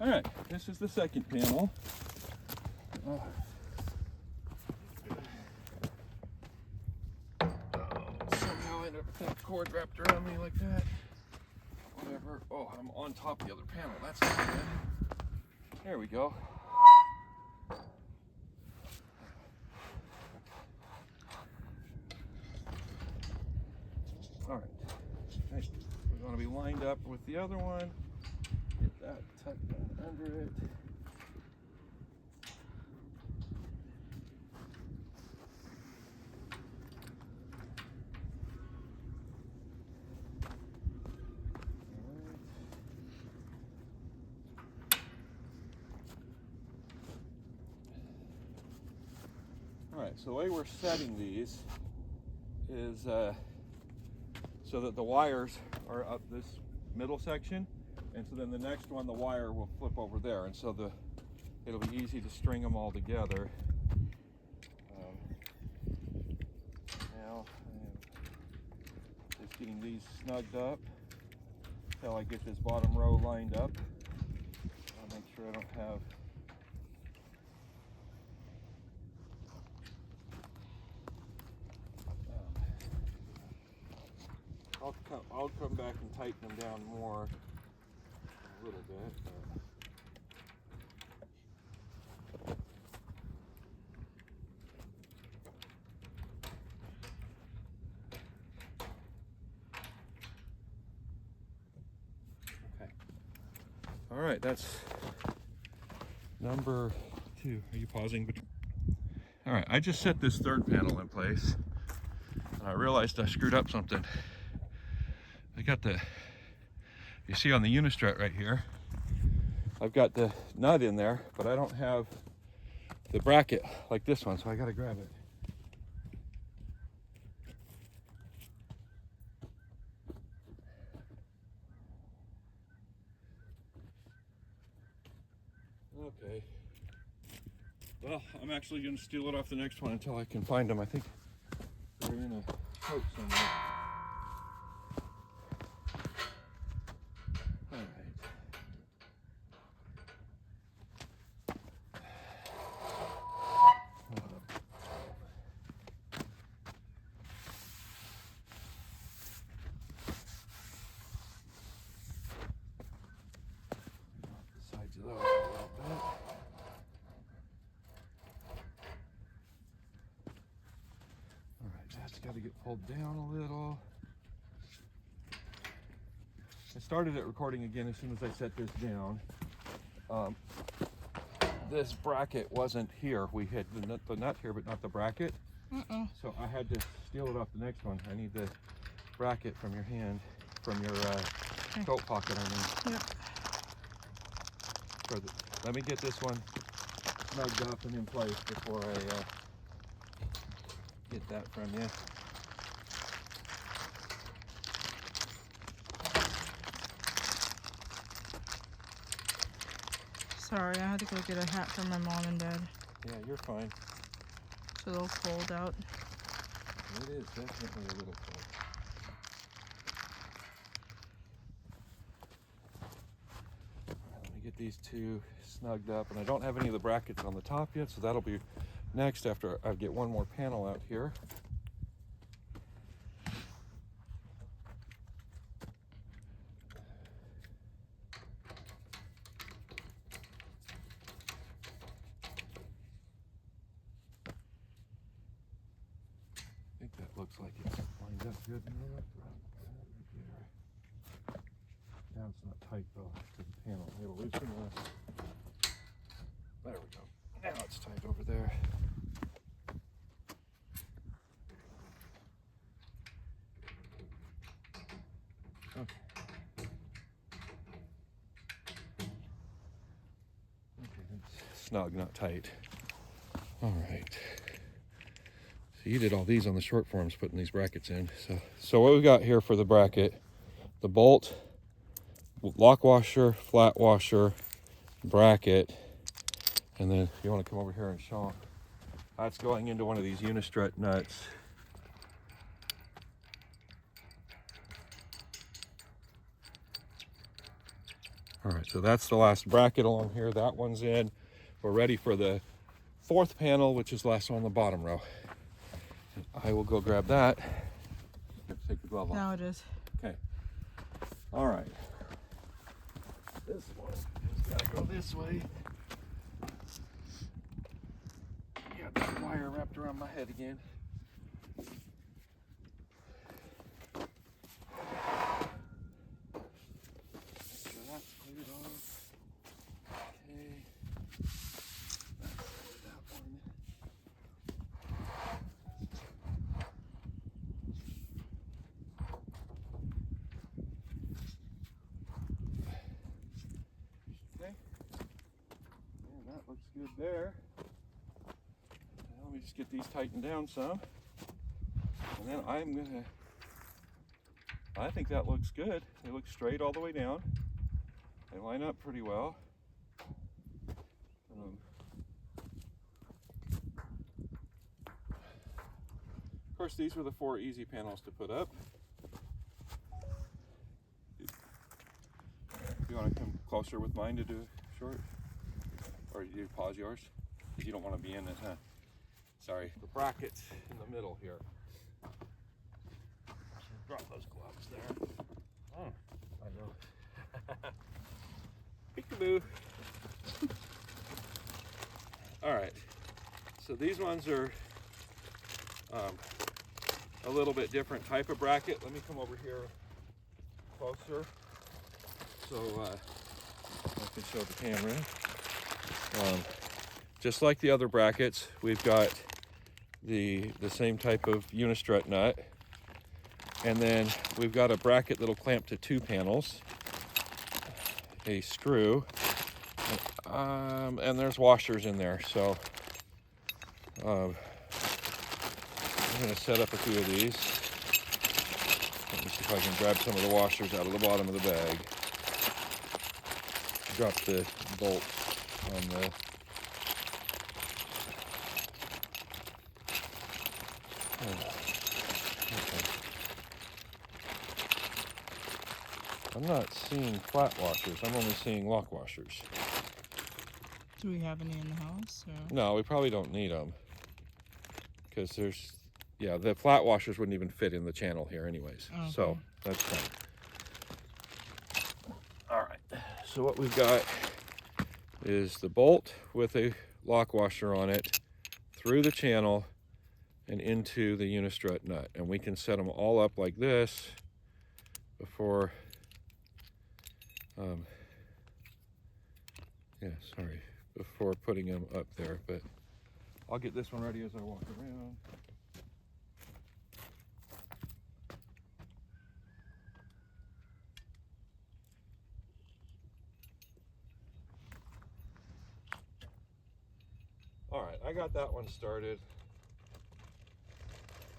All right, this is the second panel. Somehow I ended up with that cord wrapped around me like that. Whatever. Oh, I'm on top of the other panel. That's not good. There we go. All right. Hey, we're going to be lined up with the other one. Get that tucked down under it. All right, so the way we're setting these is so that the wires are up this middle section, and so then the next one the wire will flip over there, and so it'll be easy to string them all together. Now I'm just getting these snugged up until I get this bottom row lined up. I'll make sure I don't have I'll come back and tighten them down more a little bit. Okay. All right, that's number 2. Are you pausing? All right, I just set this third panel in place, and I realized I screwed up something. I got you see on the unistrut right here, I've got the nut in there, but I don't have the bracket like this one, so I gotta grab it. Okay. Well, I'm actually gonna steal it off the next one until I can find them. I think they're in a tote somewhere. Got to get pulled down a little. I started it recording again as soon as I set this down. This bracket wasn't here. We had the nut here, but not the bracket. So I had to steal it off the next one. I need the bracket from your hand, from your coat pocket, I mean. Yep. Let me get this one snugged up and in place before I get that from you. Sorry, I had to go get a hat for my mom and dad. Yeah, you're fine. So they'll fold out. It is definitely a little cold. Let me get these two snugged up, and I don't have any of the brackets on the top yet, so that'll be next after I get one more panel out here. I think that looks like it's lined up good enough. Now it's not tight though to the panel. It'll loosen this. There we go. Now it's tight over there. Okay. Snug, not tight. All right. So you did all these on the short forms, putting these brackets in. So what we got here for the bracket, the bolt, lock washer, flat washer, bracket, and then if you want to come over here and show them, that's going into one of these unistrut nuts. All right, so that's the last bracket along here. That one's in. We're ready for the fourth panel, which is last on the bottom row. And I will go grab that. You have to take the glove off. Now it is. Okay. All right. This one has got to go this way. Got that wire wrapped around my head again. So that's cleared off. Okay. That's that one. Okay. And that looks good there. Now let me just get these tightened down some. And then I think that looks good. They look straight all the way down. They line up pretty well. Of course, these were the 4 easy panels to put up. You want to come closer with mine to do short? Or you pause yours? Because you don't want to be in it, huh? Sorry, the bracket's in the middle here. Drop those gloves there. Oh, I know. Peekaboo. All right, so these ones are a little bit different type of bracket. Let me come over here closer so I can show the camera. Just like the other brackets, we've got the same type of unistrut nut, and then we've got a bracket that'll clamp to 2 panels, a screw, and there's washers in there. So I'm going to set up a few of these. Let me see if I can grab some of the washers out of the bottom of the bag. Drop the bolt on the I'm not seeing flat washers. I'm only seeing lock washers. Do we have any in the house? Or? No, we probably don't need them. Because the flat washers wouldn't even fit in the channel here anyways. Okay. So that's fine. All right. So what we've got is the bolt with a lock washer on it through the channel and into the unistrut nut. And we can set them all up like this before before putting them up there, but I'll get this one ready as I walk around. All right, I got that one started.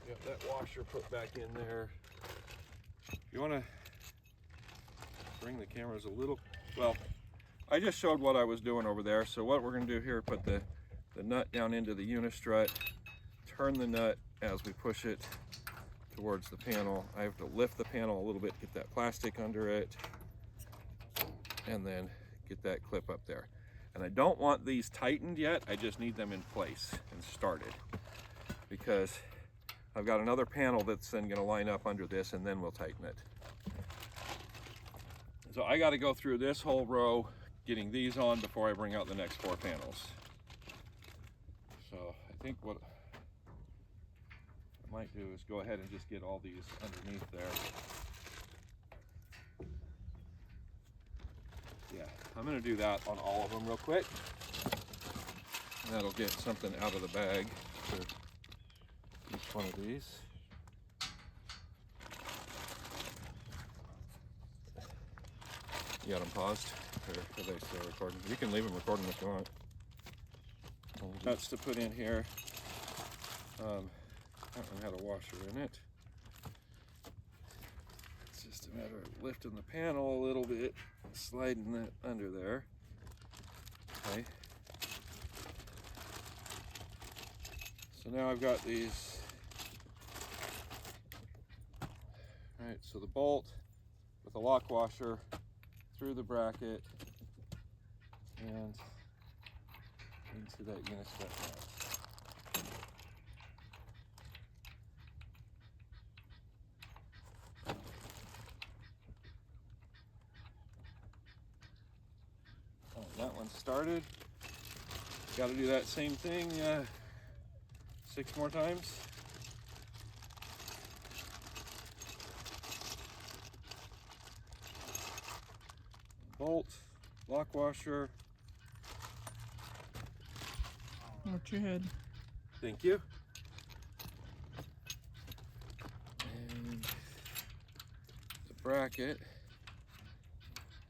Got that washer put back in there. You want to bring the cameras a little, well, I just showed what I was doing over there. So what we're going to do here, put the nut down into the unistrut, turn the nut as we push it towards the panel. I have to lift the panel a little bit, get that plastic under it, and then get that clip up there. And I don't want these tightened yet, I just need them in place and started, because I've got another panel that's then going to line up under this, and then we'll tighten it. So I got to go through this whole row getting these on before I bring out the next 4 panels. So I think what I might do is go ahead and just get all these underneath there. Yeah, I'm going to do that on all of them real quick. And that'll get something out of the bag for each one of these. You got them paused? Or are they still recording? You can leave them recording if you want. Nuts to put in here. That one had a washer in it. It's just a matter of lifting the panel a little bit, sliding that under there. Okay. So now I've got these. All right, so the bolt with the lock washer through the bracket and into that unistrut nut. That one started. Got to do that same thing 6 more times. Bolt, lock washer. Watch your head. Thank you. And the bracket,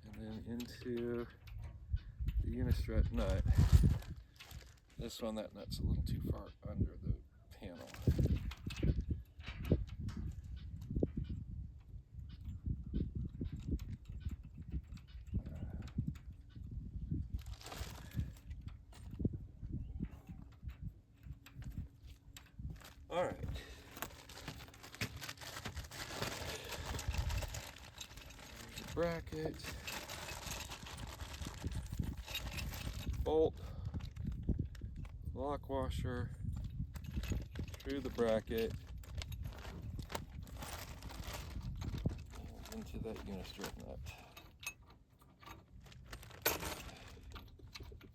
and then into the unistrut nut. This one, that nut's a little too far under the panel. All right. There's the bracket. Bolt, lock washer, through the bracket, and into that unistrut nut. If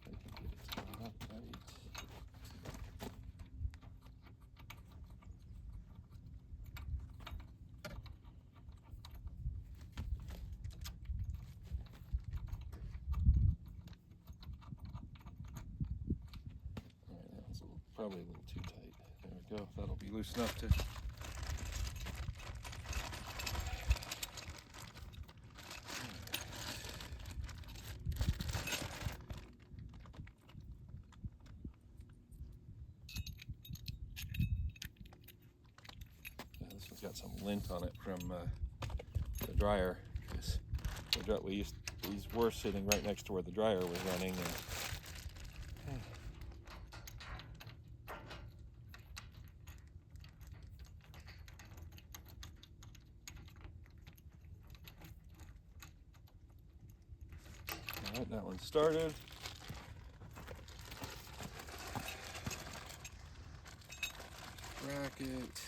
I can get it to line up right. Probably a little too tight. There we go. That'll be loose enough to. Yeah, this one's got some lint on it from the dryer. These were sitting right next to where the dryer was running. And, Alright, that one started. Bracket,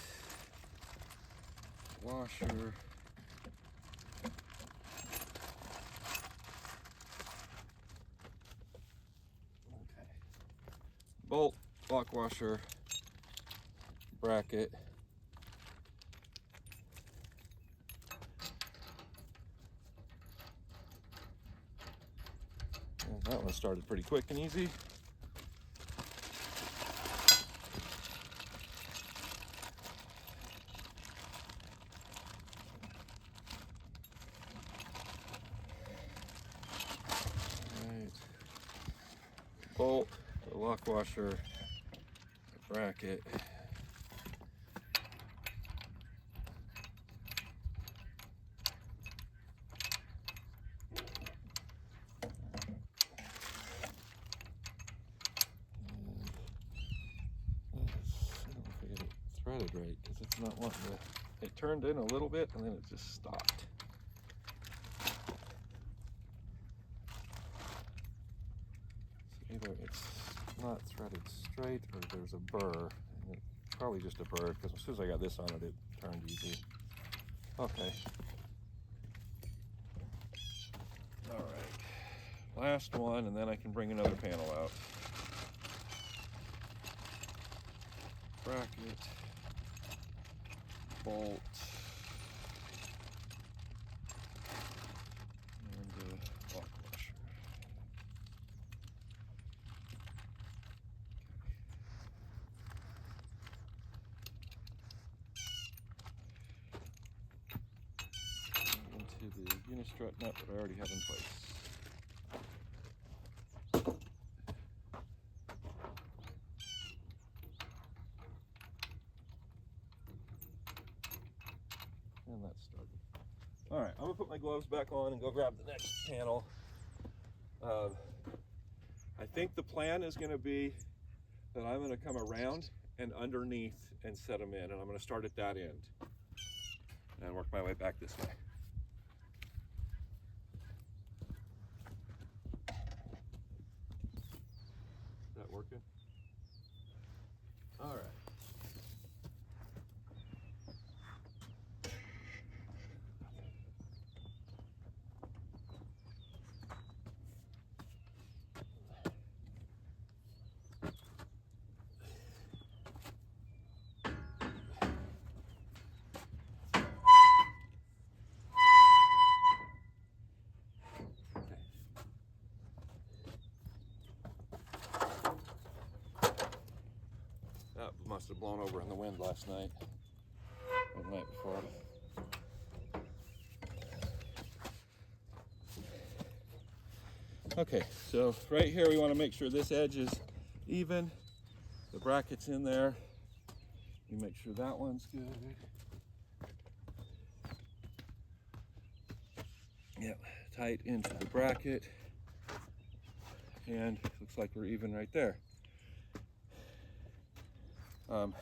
washer, okay. Bolt, lock washer, bracket. And that one started pretty quick and easy. Right. Bolt, the lock washer, the bracket. Threaded right because it's not wanting to. It turned in a little bit and then it just stopped. So either it's not threaded straight or there's a burr. And it's probably just a burr because as soon as I got this on it, it turned easy. Okay. All right. Last one, and then I can bring another panel out. Bracket. Bolt and lock washer. Okay. Into the unistrut nut that I already have in place. And that started. All right, I'm gonna put my gloves back on and go grab the next panel. I think the plan is gonna be that I'm gonna come around and underneath and set them in, and I'm gonna start at that end and work my way back this way. working? All right. That must have blown over in the wind last night or the night before. Okay, so right here we want to make sure this edge is even, the bracket's in there. You make sure that one's good. Yep, tight into the bracket. And looks like we're even right there. I'm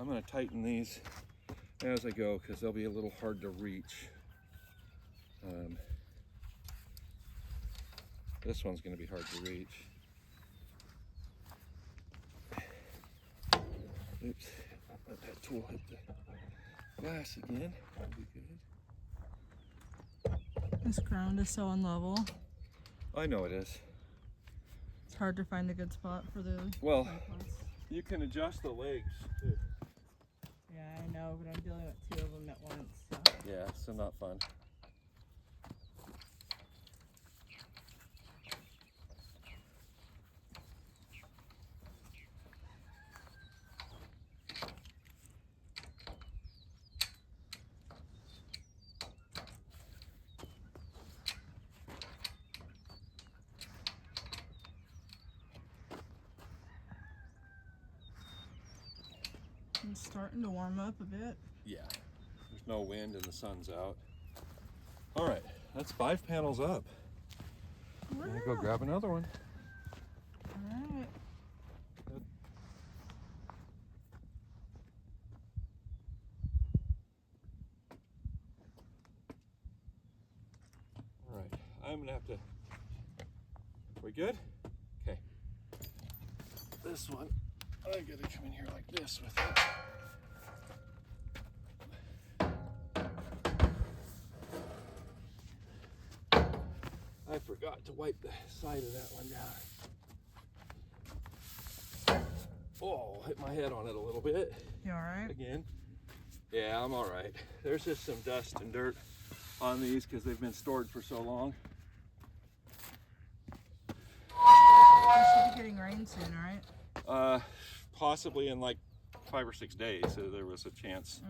going to tighten these as I go because they'll be a little hard to reach. This one's going to be hard to reach. Oops, let that tool hit the glass again. That'll be good. This ground is so unlevel. I know it is. It's hard to find a good spot for the Well, tripods. you can adjust the legs too. Yeah, I know, but I'm dealing with two of them at once. So. Yeah, so not fun. It's starting to warm up a bit. Yeah, there's no wind and the sun's out. All right, that's 5 panels up. I'm gonna go grab another one. All right. All right, I'm gonna have to. We good? Okay. This one, I gotta come in here like this with it. I forgot to wipe the side of that one down. Oh, hit my head on it a little bit. You all right? Again. Yeah, I'm all right. There's just some dust and dirt on these because they've been stored for so long. We should be getting rain soon, right? Possibly in like 5 or 6 days, so there was a chance.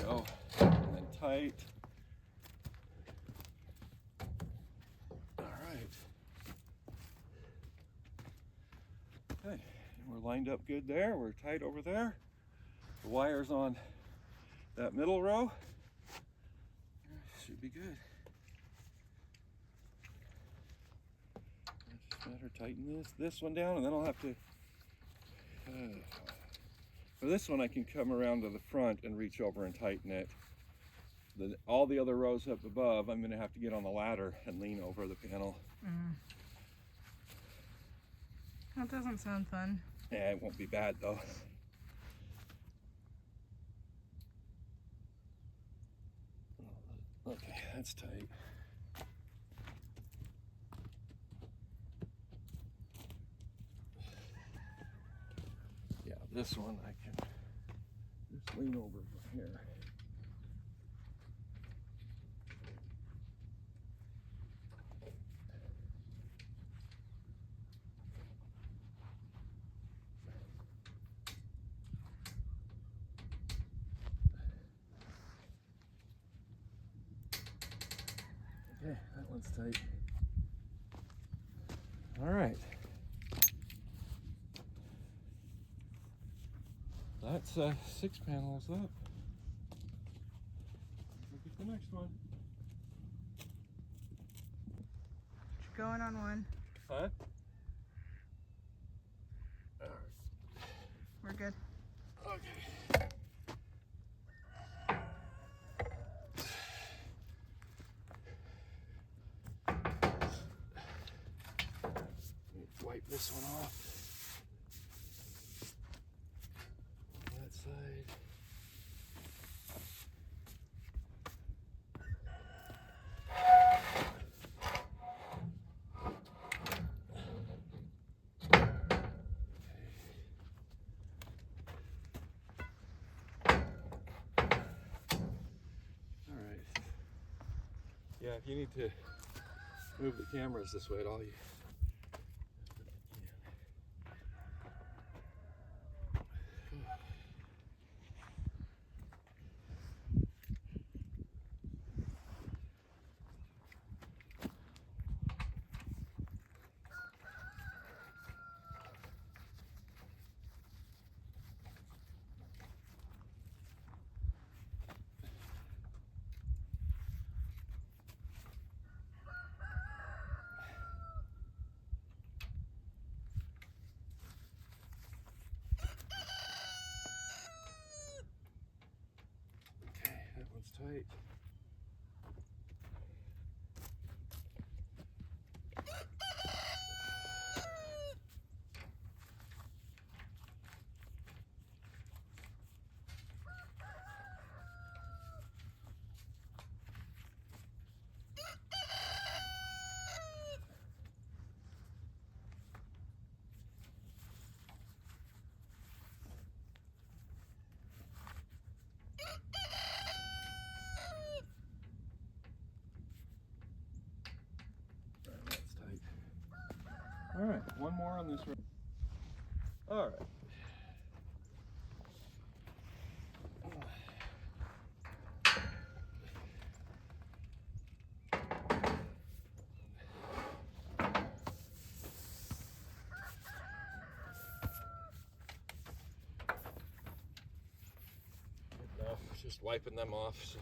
Go, and then tight. All right. Okay, and we're lined up good there. We're tight over there. The wire's on that middle row. Should be good. Just matter tighten this one down, and then I'll have to. For this one, I can come around to the front and reach over and tighten it. All the other rows up above, I'm going to have to get on the ladder and lean over the panel. That doesn't sound fun. Yeah, it won't be bad though. Okay, that's tight. Yeah, this one I can just lean over from here. Okay, that one's tight. All right. That's 6 panels up. Look at the next one. Going on one. Huh? We're good. Okay. this one off. On that side. Yeah, if you need to move the cameras this way at all, you that one's tight. That's tight. All right, one more on this road. All right. Enough, just wiping them off. So.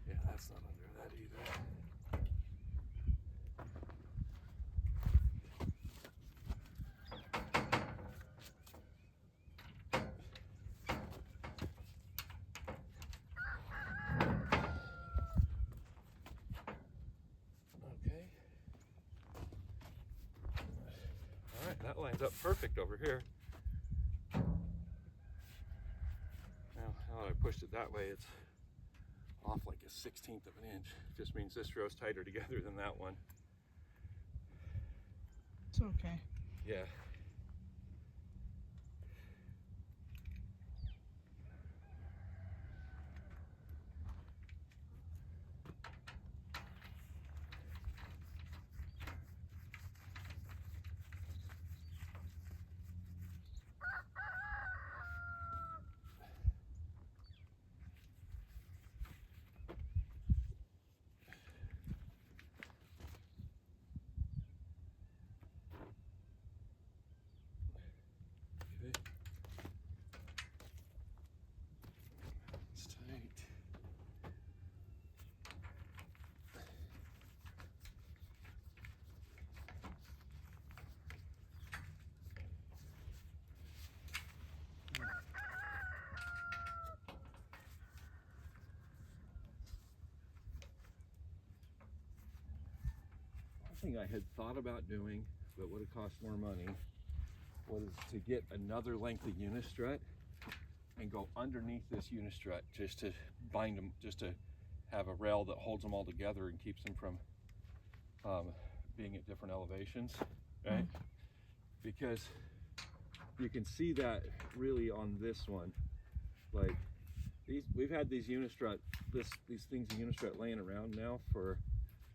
Yeah, that's not under that either. Okay. All right, that lines up perfect over here. Now, how I pushed it that way, it's off like a 1/16 of an inch. Just means this row's tighter together than that one. It's okay. Yeah. Okay. It's tight. One thing I had thought about doing, but would have cost more money, was to get another length of unistrut and go underneath this unistrut just to bind them, just to have a rail that holds them all together and keeps them from being at different elevations, right? Because you can see that really on this one. Like we've had these unistrut, these things of unistrut laying around now for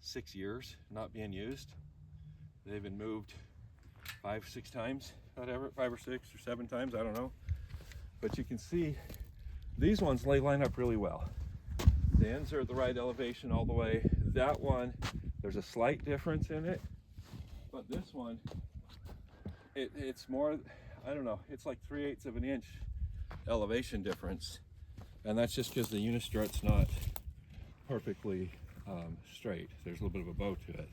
6 years, not being used. They've been moved 5, 6 times, whatever, 5 or 6 or 7 times, I don't know. But you can see these ones line up really well. The ends are at the right elevation all the way. That one, there's a slight difference in it, but this one, it's more, I don't know, it's like 3/8 of an inch elevation difference. And that's just because the unistrut's not perfectly straight. There's a little bit of a bow to it.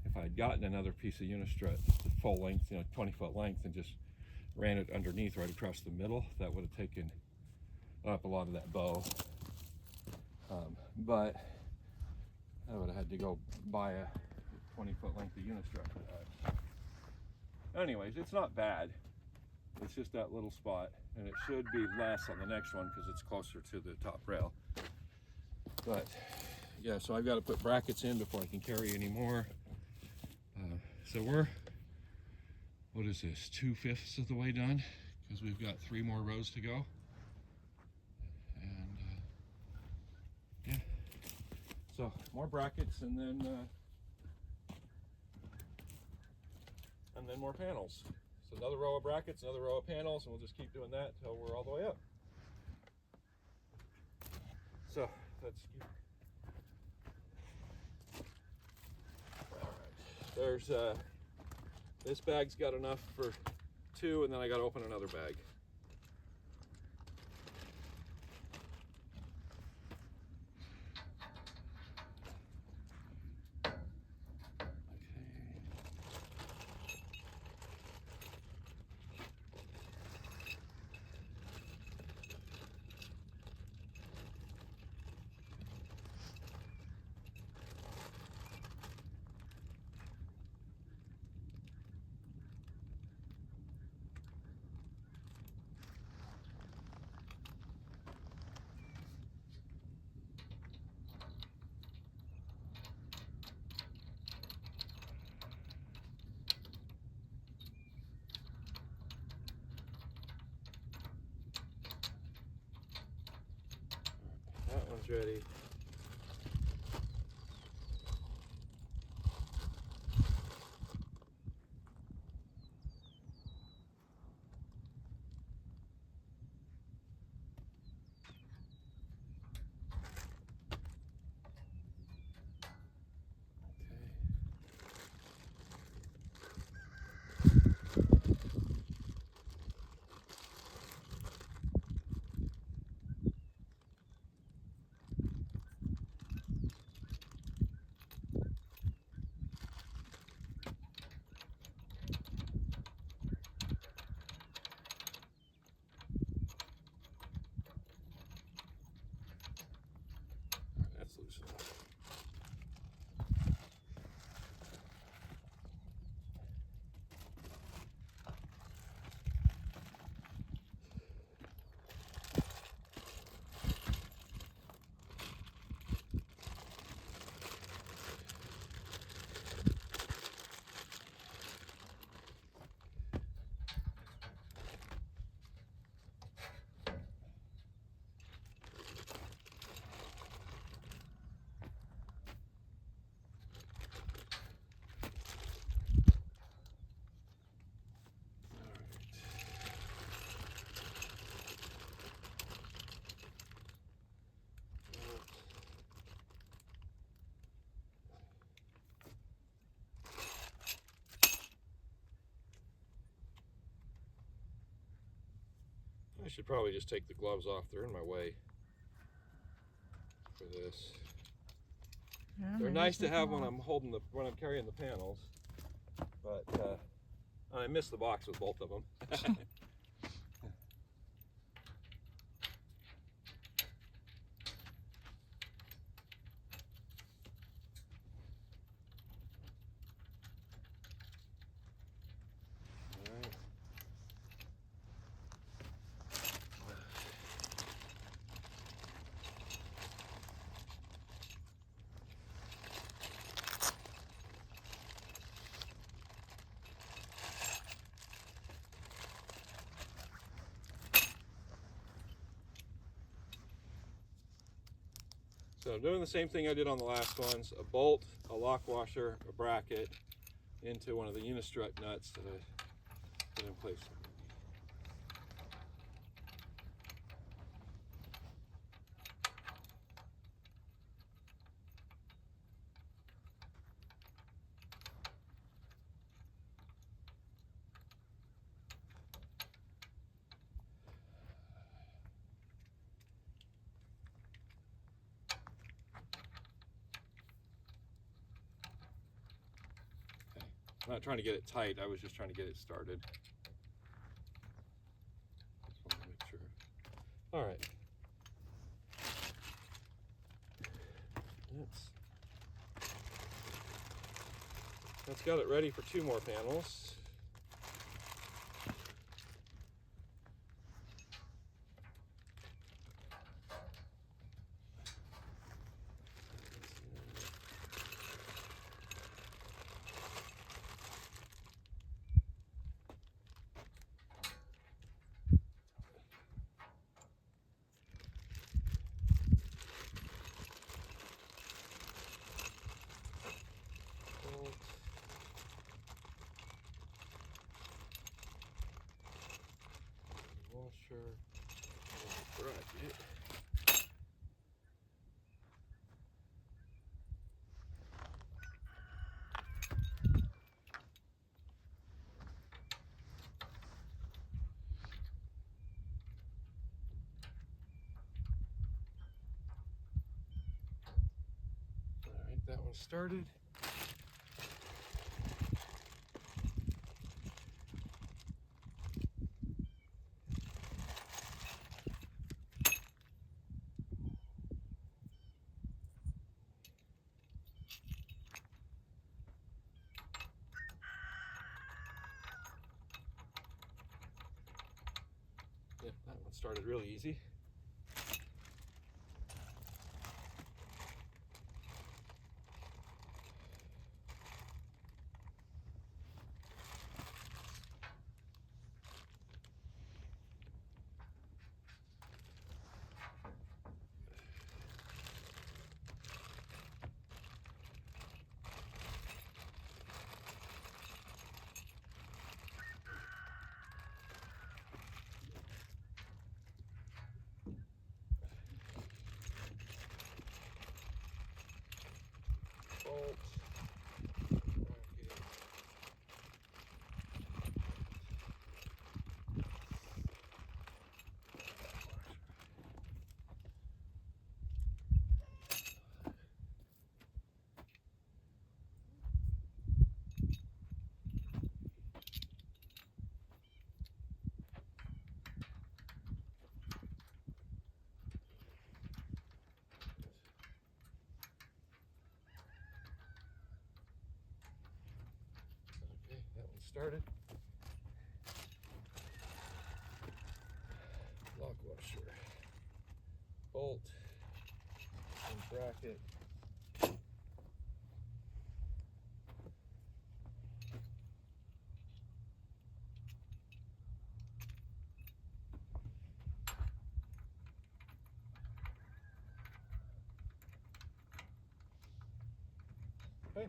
If I'd gotten another piece of unistrut, the full length, 20-foot length, and just ran it underneath right across the middle, that would have taken up a lot of that bow. But I would have had to go buy a 20-foot length of unistrut for that. Anyways, it's not bad. It's just that little spot, and it should be less on the next one because it's closer to the top rail. But yeah, so I've got to put brackets in before I can carry any more. So we're, what is this, 2/5 of the way done, because we've got 3 more rows to go. And yeah, so more brackets, and then more panels. So another row of brackets, another row of panels, and we'll just keep doing that until we're all the way up. So that's all right. There's this bag's got enough for 2, and then I got to open another bag. That one's ready. That's loose enough. I should probably just take the gloves off. They're in my way for this. Yeah, They're maybe nice to take have them when off. when I'm carrying the panels, but I missed the box with both of them. So I'm doing the same thing I did on the last ones: a bolt, a lock washer, a bracket into one of the unistrut nuts that I put in place. I'm not trying to get it tight, I was just trying to get it started. Just wanted to make sure. All right, That's got it ready for 2 more panels. Washer, bracket. All right, that one started. Yep, that one started really easy. Bolt. Okay, that one started. Lock washer, bolt, and bracket. Okay.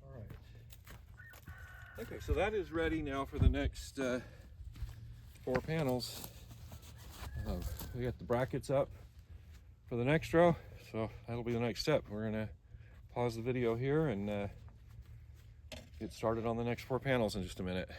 All right. Okay, so that is ready now for the next 4 panels. We got the brackets up for the next row, so that'll be the next step. We're gonna pause the video here and get started on the next 4 panels in just a minute.